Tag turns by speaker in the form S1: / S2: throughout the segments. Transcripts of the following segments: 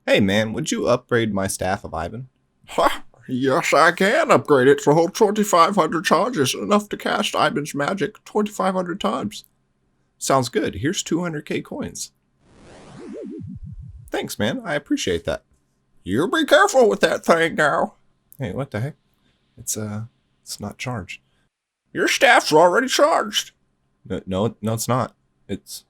S1: Hey man, would you upgrade my Staff of Ivan?
S2: Ha! Yes, I can upgrade it to hold 2,500 charges, enough to cast Ivan's magic 2,500 times.
S1: Sounds good. Here's 200k coins. Thanks, man. I appreciate that.
S2: You be careful with that thing now.
S1: Hey, what the heck? It's not charged.
S2: Your staff's already charged.
S1: No, it's not. It's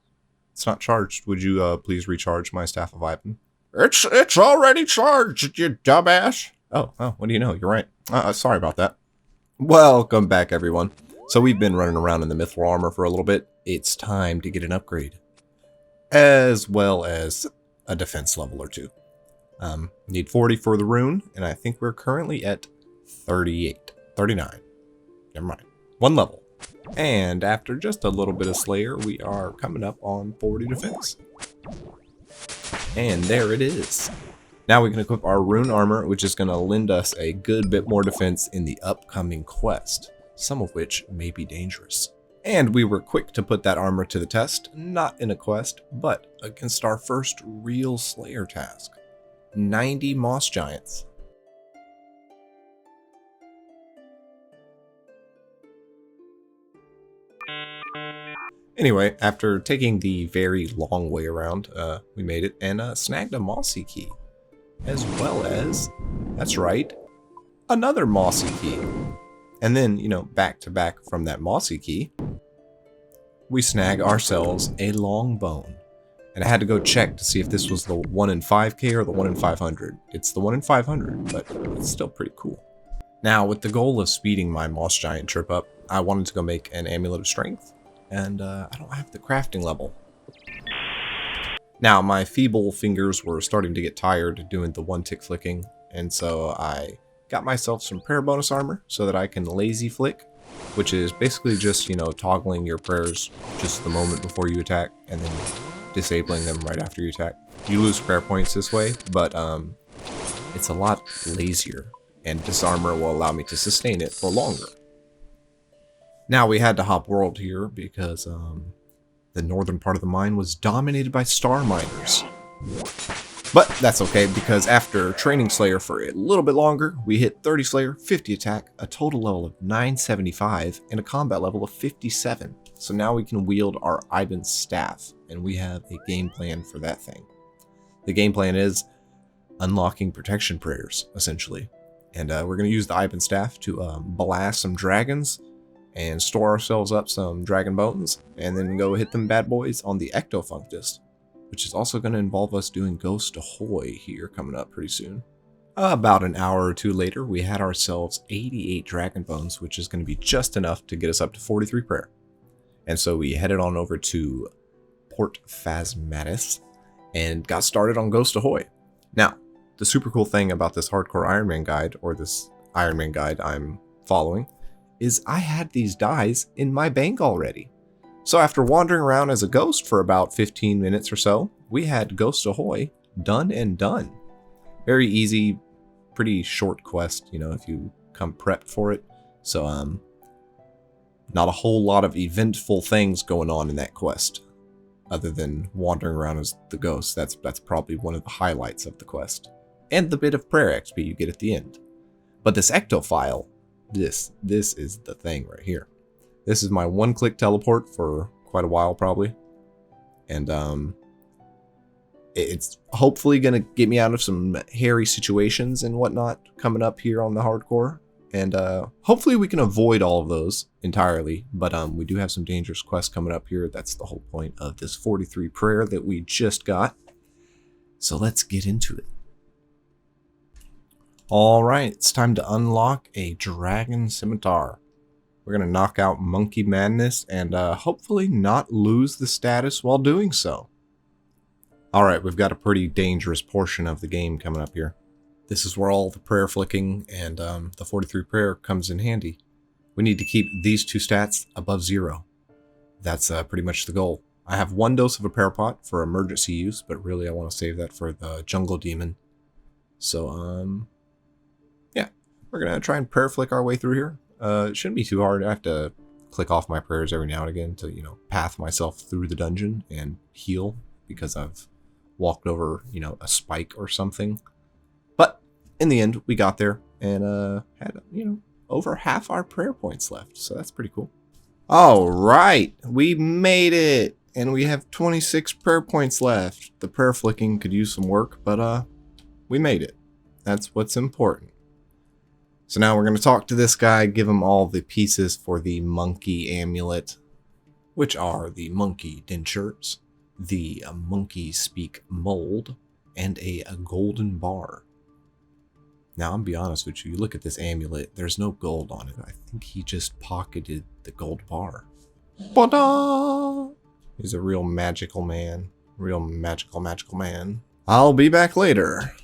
S1: not charged. Would you please recharge my Staff of Ivan?
S2: It's already charged, you dumbass.
S1: Oh, what do you know? You're right. Sorry about that. Welcome back, everyone. So we've been running around in the Mithril armor for a little bit. It's time to get an upgrade, as well as a defense level or two. Need 40 for the rune, and I think we're currently at 39. Never mind. One level. And after just a little bit of Slayer, we are coming up on 40 defense. And there it is. Now we can equip our rune armor, which is going to lend us a good bit more defense in the upcoming quest, some of which may be dangerous. And we were quick to put that armor to the test, not in a quest, but against our first real Slayer task. 90 moss giants. Anyway, after taking the very long way around, we made it and snagged a mossy key. As well as, that's right, another mossy key. And then, back to back from that mossy key, we snag ourselves a long bone. And I had to go check to see if this was the 1 in 5k or the 1 in 500. It's the 1 in 500, but it's still pretty cool. Now, with the goal of speeding my moss giant trip up, I wanted to go make an amulet of strength. And I don't have the crafting level. Now, my feeble fingers were starting to get tired doing the one-tick flicking, and so I got myself some prayer bonus armor so that I can lazy flick, which is basically just, toggling your prayers just the moment before you attack, and then disabling them right after you attack. You lose prayer points this way, but it's a lot lazier, and disarmor will allow me to sustain it for longer. Now, we had to hop world here because the northern part of the mine was dominated by star miners. But that's okay, because after training Slayer for a little bit longer, we hit 30 Slayer, 50 attack, a total level of 975, and a combat level of 57. So now we can wield our Ivan's staff, and we have a game plan for that thing. The game plan is unlocking protection prayers, essentially. And we're going to use the Ivan staff to blast some dragons, and store ourselves up some dragon bones, and then go hit them bad boys on the Ectofunctus, which is also going to involve us doing Ghost Ahoy here coming up pretty soon. About an hour or two later, we had ourselves 88 dragon bones, which is going to be just enough to get us up to 43 prayer. And so we headed on over to Port Phasmatis and got started on Ghost Ahoy. Now, the super cool thing about this hardcore Iron Man guide, or this Iron Man guide I'm following, is I had these dies in my bank already. So after wandering around as a ghost for about 15 minutes or so, we had Ghost Ahoy done and done. Very easy, pretty short quest, if you come prepped for it. So, not a whole lot of eventful things going on in that quest, other than wandering around as the ghost. That's probably one of the highlights of the quest. And the bit of prayer XP you get at the end. But this Ectophile, this is the thing right here. This is my one-click teleport for quite a while probably, and it's hopefully gonna get me out of some hairy situations and whatnot coming up here on the hardcore, and hopefully we can avoid all of those entirely, but we do have some dangerous quests coming up here. That's the whole point of this 43 prayer that we just got, so let's get into it. Alright, it's time to unlock a Dragon Scimitar. We're going to knock out Monkey Madness and hopefully not lose the status while doing so. Alright, we've got a pretty dangerous portion of the game coming up here. This is where all the prayer flicking and the 43 prayer comes in handy. We need to keep these two stats above 0. That's pretty much the goal. I have 1 dose of a prayer pot for emergency use, but really I want to save that for the jungle demon. So, yeah, we're going to try and prayer flick our way through here. It shouldn't be too hard. I have to click off my prayers every now and again to, path myself through the dungeon and heal, because I've walked over, you know, a spike or something. But in the end, we got there and had, you know, over half our prayer points left. So that's pretty cool. All right, we made it. And we have 26 prayer points left. The prayer flicking could use some work, but we made it. That's what's important. So now we're going to talk to this guy, give him all the pieces for the monkey amulet, which are the monkey dentures, the monkey speak mold, and a golden bar. Now, I'm be honest with you, you look at this amulet, there's no gold on it. I think he just pocketed the gold bar. Ta-da! He's a real magical man. Real magical man. I'll be back later.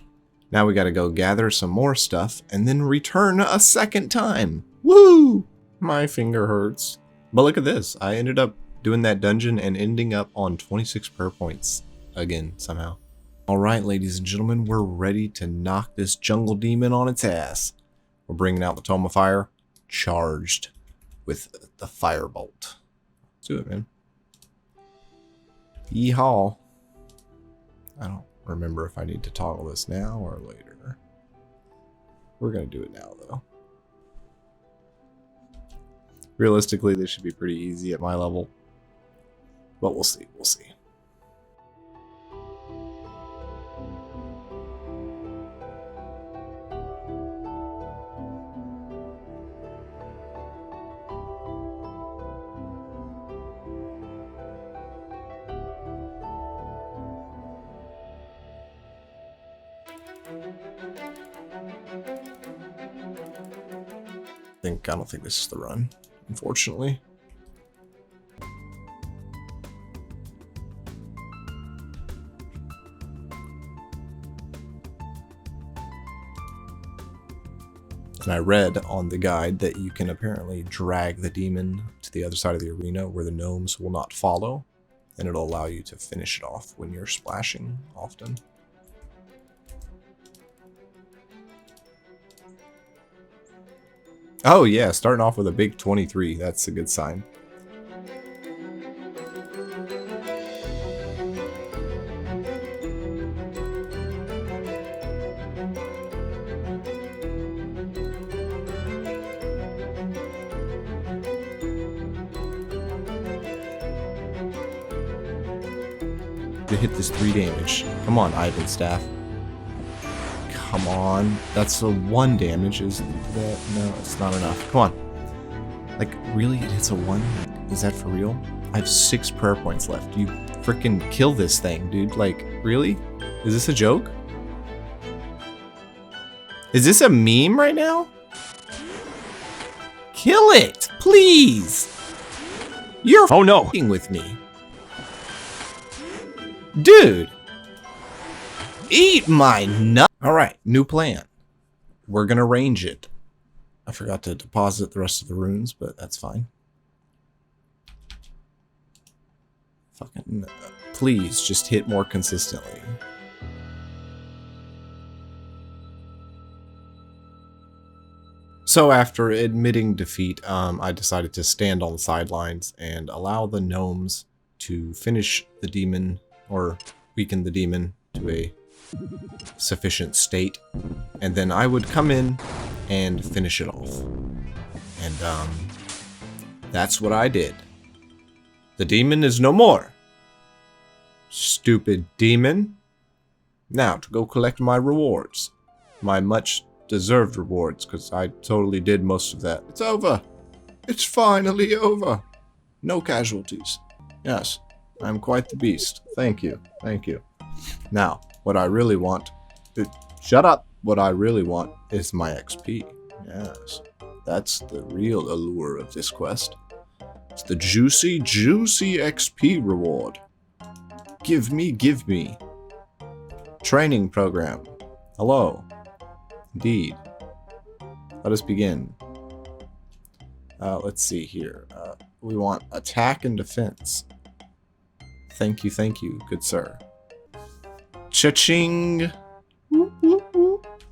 S1: Now we gotta go gather some more stuff and then return a second time. Woo! My finger hurts. But look at this. I ended up doing that dungeon and ending up on 26 prayer points again somehow. Alright, ladies and gentlemen, we're ready to knock this jungle demon on its ass. We're bringing out the Tome of Fire, charged with the firebolt. Let's do it, man. Yeehaw. I don't remember if I need to toggle this now or later. We're going to do it now, though. Realistically, this should be pretty easy at my level. But we'll see. We'll see. I don't think this is the run, unfortunately. And I read on the guide that you can apparently drag the demon to the other side of the arena where the gnomes will not follow, and it'll allow you to finish it off when you're splashing often. Oh yeah, starting off with a big 23, that's a good sign. To hit this 3 damage. Come on, Ivan Staff. Come on. That's a 1 damage. Is that? No, it's not enough. Come on. Like, really? It hits a 1? Is that for real? I have 6 prayer points left. You freaking kill this thing, dude. Like, really? Is this a joke? Is this a meme right now? Kill it, please. You're f***ing with me. Dude. Eat my nut. Alright, new plan. We're gonna range it. I forgot to deposit the rest of the runes, but that's fine. Fucking, please, just hit more consistently. So after admitting defeat, I decided to stand on the sidelines and allow the gnomes to finish the demon, or weaken the demon to a sufficient state, and then I would come in and finish it off. And that's what I did. The demon is no more. Stupid demon. Now to go collect my rewards. My much deserved rewards, because I totally did most of that.
S2: It's over. It's finally over. No casualties.
S1: Yes, I'm quite the beast. Thank you. Thank you. Now, what I really want... Shut up! What I really want is my XP. Yes, that's the real allure of this quest. It's the juicy, juicy XP reward. Give me, give me. Training program. Hello. Indeed. Let us begin. Let's see here. We want attack and defense. Thank you, good sir. Cha-ching!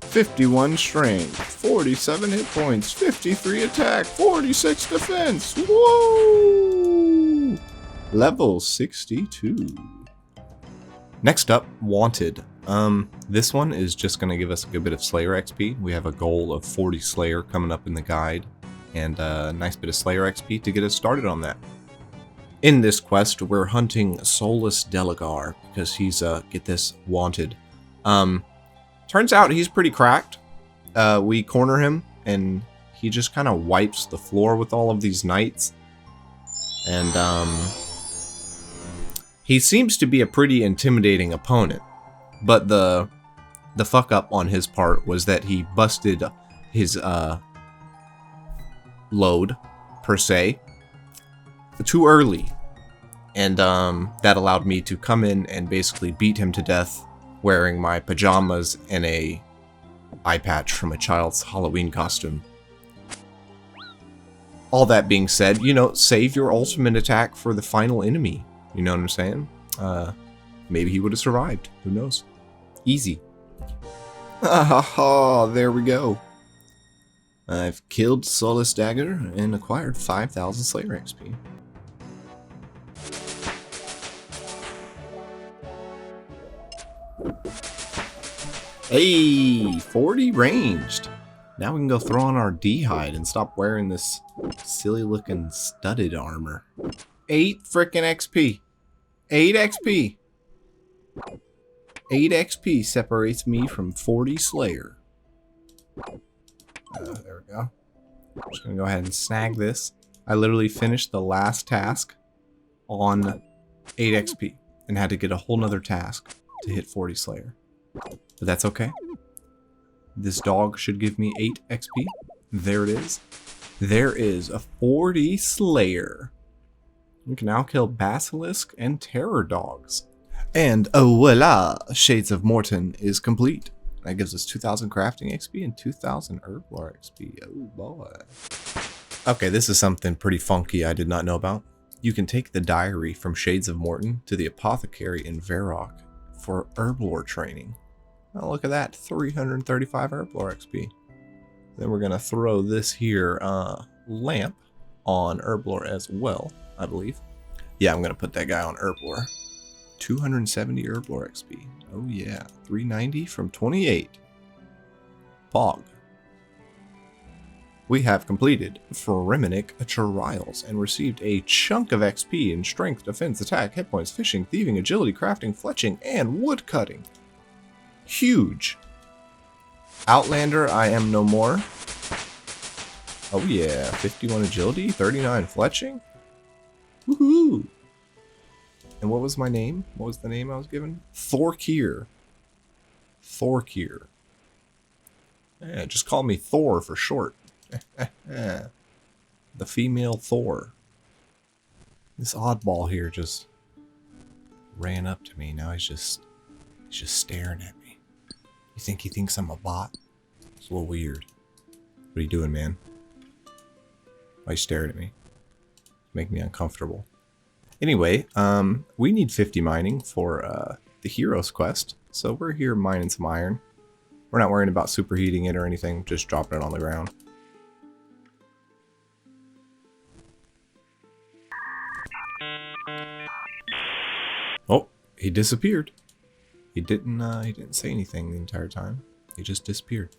S1: 51 strength, 47 hit points, 53 attack, 46 defense. Whoa! Level 62. Next up, Wanted. This one is just going to give us a good bit of Slayer XP. We have a goal of 40 Slayer coming up in the guide, and a nice bit of Slayer XP to get us started on that. In this quest, we're hunting Solus Delagar because he's, get this, wanted. Turns out he's pretty cracked. We corner him, and he just kind of wipes the floor with all of these knights. And, he seems to be a pretty intimidating opponent, but the fuck up on his part was that he busted his load, per se, too early, and that allowed me to come in and basically beat him to death wearing my pajamas and a eye patch from a child's Halloween costume. All that being said, you know, save your ultimate attack for the final enemy. You know what I'm saying? Maybe he would have survived. Who knows? Easy. There we go. I've killed Solus Dagger and acquired 5,000 Slayer XP. Hey, 40 ranged. Now we can go throw on our D-hide and stop wearing this silly looking studded armor. 8 frickin' XP. 8 XP. 8 XP separates me from 40 Slayer. There we go. I'm just gonna go ahead and snag this. I literally finished the last task on 8 XP and had to get a whole nother task to hit 40 Slayer. But that's okay. This dog should give me 8 XP. There it is. There is a 40 Slayer. We can now kill Basilisk and Terror Dogs. And oh voila, Shades of Morton is complete. That gives us 2,000 crafting XP and 2,000 Herblore XP. Oh boy. Okay, this is something pretty funky I did not know about. You can take the diary from Shades of Morton to the apothecary in Varrock for Herblore training. Oh, look at that, 335 Herblore XP. Then we're gonna throw this here lamp on Herblore as well, I believe. Yeah, I'm gonna put that guy on Herblore. 270 Herblore XP. Oh yeah, 390 from 28. Pog. We have completed Pheromonic Trials and received a chunk of XP in Strength, Defense, Attack, Hit Points, Fishing, Thieving, Agility, Crafting, Fletching, and Woodcutting. Huge. Outlander, I am no more. Oh yeah, 51 Agility, 39 Fletching. Woohoo! And what was my name? What was the name I was given? Thorkir. Thorkir. Yeah, just call me Thor for short. The female Thor. This oddball here just ran up to me. Now he's just staring at me. You think he thinks I'm a bot? It's a little weird. What are you doing, man? Why are you staring at me? Make me uncomfortable. Anyway, we need 50 mining for the Heroes quest, so we're here mining some iron. We're not worrying about superheating it or anything, just dropping it on the ground. Oh, he disappeared. He didn't say anything the entire time. He just disappeared.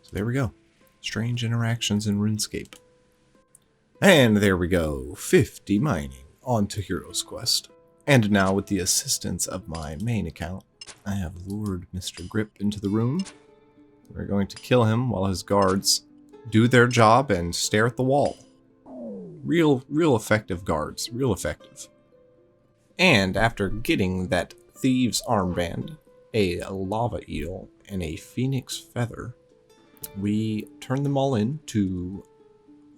S1: So there we go. Strange interactions in RuneScape. And there we go, 50 mining. On to Heroes Quest. And now, with the assistance of my main account, I have lured Mr. Grip into the room. We're going to kill him while his guards do their job and stare at the wall. Real effective guards, real effective. And after getting that Thieves Armband, a Lava Eel, and a Phoenix Feather, we turn them all into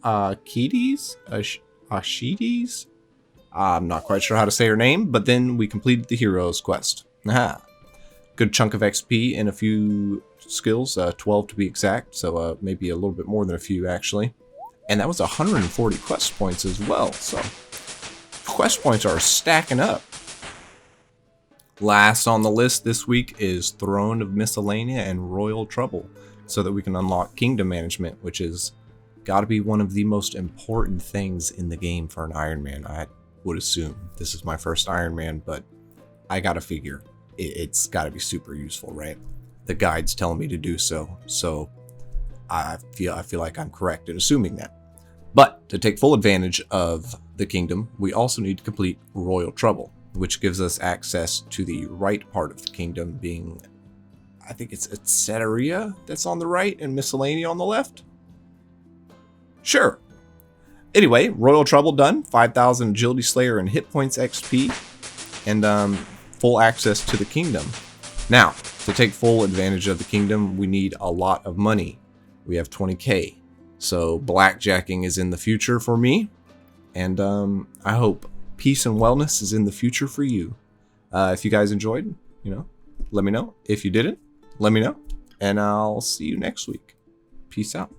S1: Ashides? I'm not quite sure how to say her name, but then we completed the Heroes quest. Aha. Good chunk of XP and a few skills, 12 to be exact, so maybe a little bit more than a few actually. And that was 140 quest points as well, so quest points are stacking up. Last on the list this week is Throne of Miscellanea and Royal Trouble, so that we can unlock Kingdom Management, which is gotta be one of the most important things in the game for an Iron Man, I would assume. This is my first Iron Man, but I gotta figure. it's got to be super useful, right? The guide's telling me to do so, so I feel like I'm correct in assuming that. But to take full advantage of the kingdom, we also need to complete Royal Trouble, which gives us access to the right part of the kingdom, being, I think it's Etceteria that's on the right and Miscellania on the left. Sure. Anyway, Royal Trouble done, 5,000 Agility Slayer and Hit Points XP, and full access to the kingdom. Now, to take full advantage of the kingdom, we need a lot of money. We have 20k. So blackjacking is in the future for me, and I hope peace and wellness is in the future for you. If you guys enjoyed, let me know. If you didn't, let me know, and I'll see you next week. Peace out.